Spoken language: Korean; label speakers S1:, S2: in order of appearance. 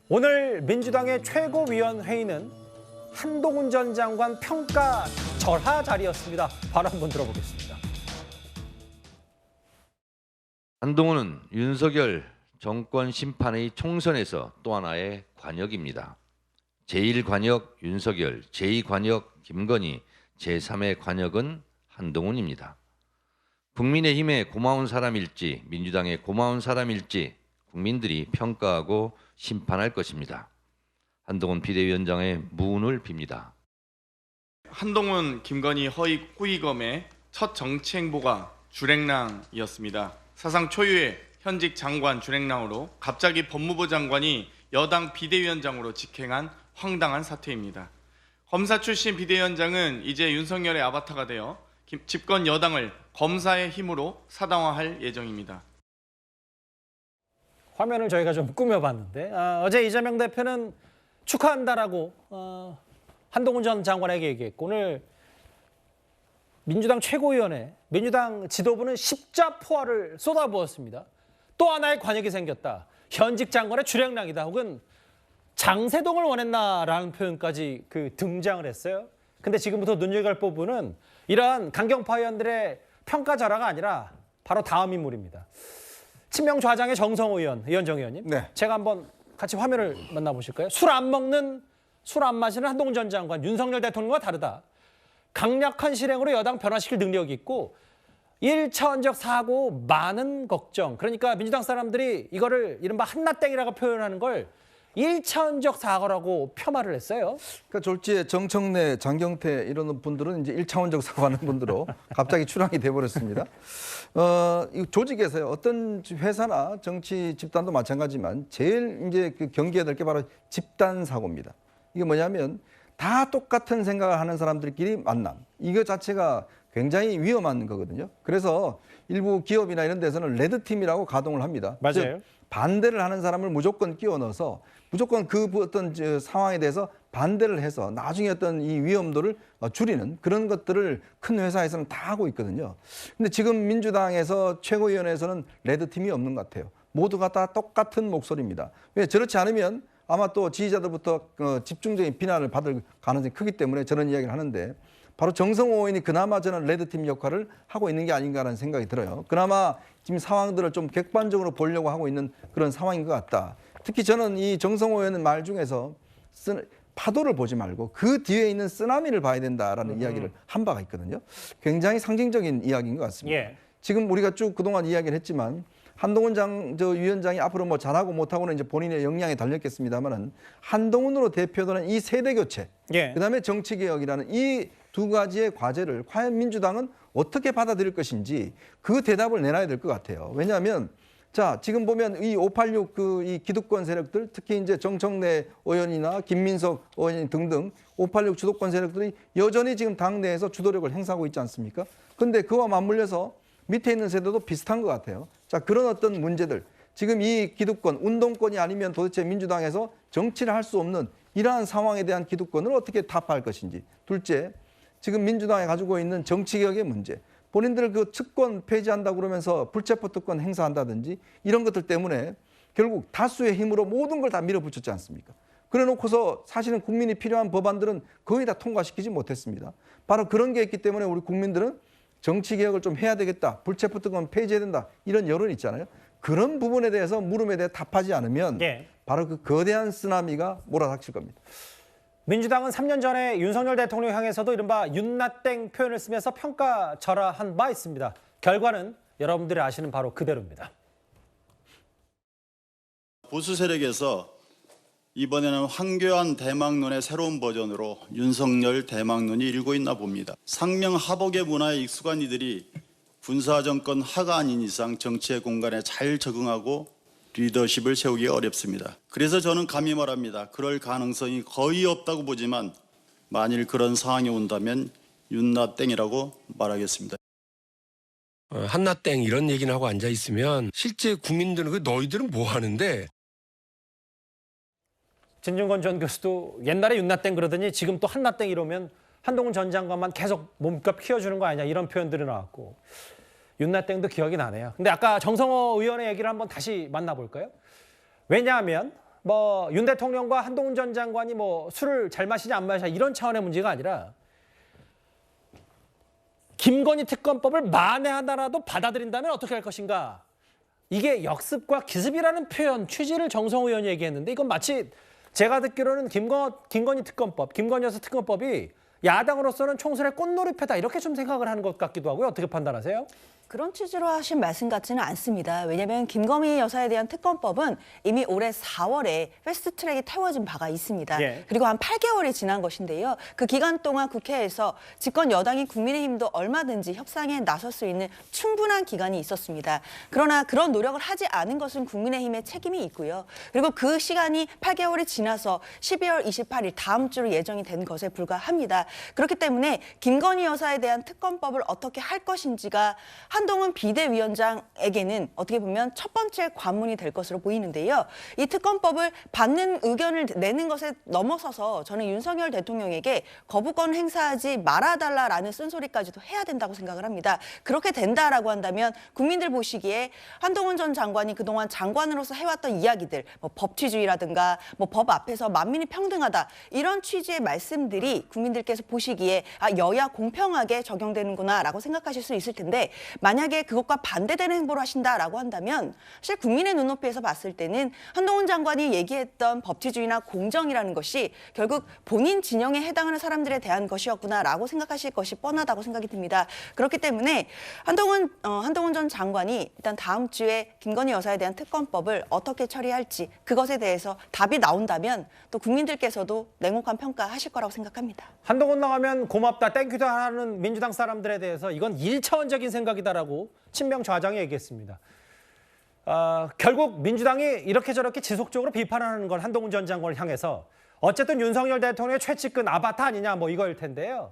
S1: 오늘 민주당의 최고위원회의는 한동훈 전 장관 평가 절하 자리였습니다. 바로 한번 들어보겠습니다.
S2: 한동훈은 윤석열 정권 심판의 총선에서 또 하나의 관역입니다. 제1관역 윤석열, 제2관역 김건희, 제3의 관역은 한동훈입니다. 국민의힘의 고마운 사람일지 민주당의 고마운 사람일지 국민들이 평가하고 심판할 것입니다. 한동훈 비대위원장의 무운을 빕니다.
S3: 한동훈, 김건희 허위 호위검의 첫 정치 행보가 주랭랑이었습니다. 사상 초유의 현직 장관 주랭랑으로 갑자기 법무부 장관이 여당 비대위원장으로 직행한 황당한 사태입니다. 검사 출신 비대위원장은 이제 윤석열의 아바타가 되어 집권 여당을 검사의 힘으로 사당화할 예정입니다.
S1: 화면을 저희가 좀 꾸며봤는데 어제 이재명 대표는 축하한다라고 한동훈 전 장관에게 얘기했고, 오늘 민주당 최고위원회, 민주당 지도부는 십자포화를 쏟아부었습니다. 또 하나의 관역이 생겼다. 현직 장관의 주랭랑이다. 혹은 장세동을 원했나라는 표현까지 등장을 했어요. 근데 지금부터 눈여겨볼 부분은 이러한 강경파 의원들의 평가 절하가 아니라 바로 다음 인물입니다. 친명 좌장의 정성호 의원, 이현정 의원님.
S4: 네.
S1: 제가 한번 같이 화면을 만나보실까요? 술 안 먹는, 술 안 마시는 한동훈 전 장관, 윤석열 대통령과 다르다. 강력한 실행으로 여당 변화시킬 능력이 있고 1차원적 사고, 많은 걱정. 그러니까 민주당 사람들이 이거를 이른바 한나땡이라고 표현하는 걸 1차원적 사고라고 표말을 했어요.
S4: 그러니까 졸지에 정청래, 장경태 이런 분들은 이제 1차원적 사고하는 분들로 갑자기 출항이 돼버렸습니다. 이 조직에서요, 어떤 회사나 정치 집단도 마찬가지지만 제일 이제 경계해야 될 게 바로 집단 사고입니다. 이게 뭐냐면 다 똑같은 생각을 하는 사람들끼리 만남. 이거 자체가 굉장히 위험한 거거든요. 그래서 일부 기업이나 이런 데서는 레드팀이라고 가동을 합니다.
S1: 맞아요.
S4: 반대를 하는 사람을 무조건 끼워 넣어서 무조건 그 어떤 상황에 대해서 반대를 해서 나중에 어떤 이 위험도를 줄이는 그런 것들을 큰 회사에서는 다 하고 있거든요. 근데 지금 민주당에서 최고위원회에서는 레드팀이 없는 것 같아요. 모두가 다 똑같은 목소리입니다. 왜 저렇지 않으면 아마 또 지지자들부터 집중적인 비난을 받을 가능성이 크기 때문에 저런 이야기를 하는데, 바로 정성호 의원이 그나마 저는 레드팀 역할을 하고 있는 게 아닌가라는 생각이 들어요. 그나마 지금 상황들을 좀 객관적으로 보려고 하고 있는 그런 상황인 것 같다. 특히 저는 이 정성호 의원의 말 중에서 파도를 보지 말고 그 뒤에 있는 쓰나미를 봐야 된다라는 이야기를 한 바가 있거든요. 굉장히 상징적인 이야기인 것 같습니다.
S1: 예.
S4: 지금 우리가 쭉 그동안 이야기를 했지만 한동훈 위원장이 앞으로 뭐 잘하고 못하고는 이제 본인의 역량에 달렸겠습니다만은 한동훈으로 대표되는 이 세대 교체,
S1: 예.
S4: 그다음에 정치 개혁이라는 이 두 가지의 과제를 과연 민주당은 어떻게 받아들일 것인지 그 대답을 내놔야 될 것 같아요. 왜냐하면 자, 지금 보면 이 586 이 기득권 세력들, 특히 이제 정청래 의원이나 김민석 의원 등등 586 주도권 세력들이 여전히 지금 당내에서 주도력을 행사하고 있지 않습니까? 근데 그와 맞물려서 밑에 있는 세대도 비슷한 것 같아요. 자, 그런 어떤 문제들, 지금 이 기득권, 운동권이 아니면 도대체 민주당에서 정치를 할 수 없는 이러한 상황에 대한 기득권을 어떻게 타파할 것인지. 둘째, 지금 민주당이 가지고 있는 정치개혁의 문제. 본인들 그 특권 폐지한다고 그러면서 불체포 특권 행사한다든지 이런 것들 때문에 결국 다수의 힘으로 모든 걸 다 밀어붙였지 않습니까? 그래 놓고서 사실은 국민이 필요한 법안들은 거의 다 통과시키지 못했습니다. 바로 그런 게 있기 때문에 우리 국민들은 정치개혁을 좀 해야 되겠다. 불체포 특권 폐지해야 된다. 이런 여론이 있잖아요. 그런 부분에 대해서 물음에 대해 답하지 않으면
S1: 예.
S4: 바로 그 거대한 쓰나미가 몰아닥칠 겁니다.
S1: 민주당은 3년 전에 윤석열 대통령 향해서도 이른바 윤나땡 표현을 쓰면서 평가 절하한 바 있습니다. 결과는 여러분들이 아시는 바로 그대로입니다.
S5: 보수 세력에서 이번에는 황교안 대망론의 새로운 버전으로 윤석열 대망론이 일고 있나 봅니다. 상명하복의 문화에 익숙한 이들이 군사정권 하가 아닌 이상 정치의 공간에 잘 적응하고 리더십을 세우기 어렵습니다. 그래서 저는 감히 말합니다. 그럴 가능성이 거의 없다고 보지만 만일 그런 상황이 온다면 윤나땡이라고 말하겠습니다.
S6: 한나땡 이런 얘기를 하고 앉아 있으면 실제 국민들은 너희들은 뭐 하는데?
S1: 진중권 전 교수도 옛날에 윤나땡 그러더니 지금 또 한나땡 이러면 한동훈 전 장관만 계속 몸값 키워주는 거 아니냐 이런 표현들이 나왔고, 윤나땡도 기억이 나네요. 근데 아까 정성호 의원의 얘기를 한번 다시 만나볼까요? 왜냐하면 뭐 윤 대통령과 한동훈 전 장관이 뭐 술을 잘 마시냐 안 마시냐 이런 차원의 문제가 아니라 김건희 특검법을 만에 하나라도 받아들인다면 어떻게 할 것인가. 이게 역습과 기습이라는 표현, 취지를 정성호 의원이 얘기했는데 이건 마치 제가 듣기로는 김건희 특검법, 김건희 여사 특검법이 야당으로서는 총선의 꽃놀이패다 이렇게 좀 생각을 하는 것 같기도 하고요. 어떻게 판단하세요?
S7: 그런 취지로 하신 말씀 같지는 않습니다. 왜냐하면 김건희 여사에 대한 특검법은 이미 올해 4월에 패스트트랙이 태워진 바가 있습니다.
S1: 예.
S7: 그리고 한 8개월이 지난 것인데요. 그 기간 동안 국회에서 집권 여당인 국민의힘도 얼마든지 협상에 나설 수 있는 충분한 기간이 있었습니다. 그러나 그런 노력을 하지 않은 것은 국민의힘의 책임이 있고요. 그리고 그 시간이 8개월이 지나서 12월 28일 다음 주로 예정이 된 것에 불과합니다. 그렇기 때문에 김건희 여사에 대한 특검법을 어떻게 할 것인지가 한동훈 비대위원장에게는 어떻게 보면 첫 번째 관문이 될 것으로 보이는데요. 이 특검법을 받는 의견을 내는 것에 넘어서서 저는 윤석열 대통령에게 거부권 행사하지 말아달라라는 쓴소리까지도 해야 된다고 생각을 합니다. 그렇게 된다라고 한다면 국민들 보시기에 한동훈 전 장관이 그동안 장관으로서 해왔던 이야기들, 뭐 법치주의라든가 뭐 법 앞에서 만민이 평등하다 이런 취지의 말씀들이 국민들께서 보시기에 여야 공평하게 적용되는구나라고 생각하실 수 있을 텐데 만약에 그것과 반대되는 행보를 하신다라고 한다면 사실 국민의 눈높이에서 봤을 때는 한동훈 장관이 얘기했던 법치주의나 공정이라는 것이 결국 본인 진영에 해당하는 사람들에 대한 것이었구나라고 생각하실 것이 뻔하다고 생각이 듭니다. 그렇기 때문에 한동훈 전 장관이 일단 다음 주에 김건희 여사에 대한 특검법을 어떻게 처리할지 그것에 대해서 답이 나온다면 또 국민들께서도 냉혹한 평가하실 거라고 생각합니다.
S1: 한동훈 나가면 고맙다, 땡큐다 하는 민주당 사람들에 대해서 이건 1차원적인 생각이다라고 친명 좌장이 얘기했습니다. 결국 민주당이 이렇게 저렇게 지속적으로 비판하는 건 한동훈 전 장관을 향해서 어쨌든 윤석열 대통령의 최측근 아바타 아니냐 뭐 이거일 텐데요.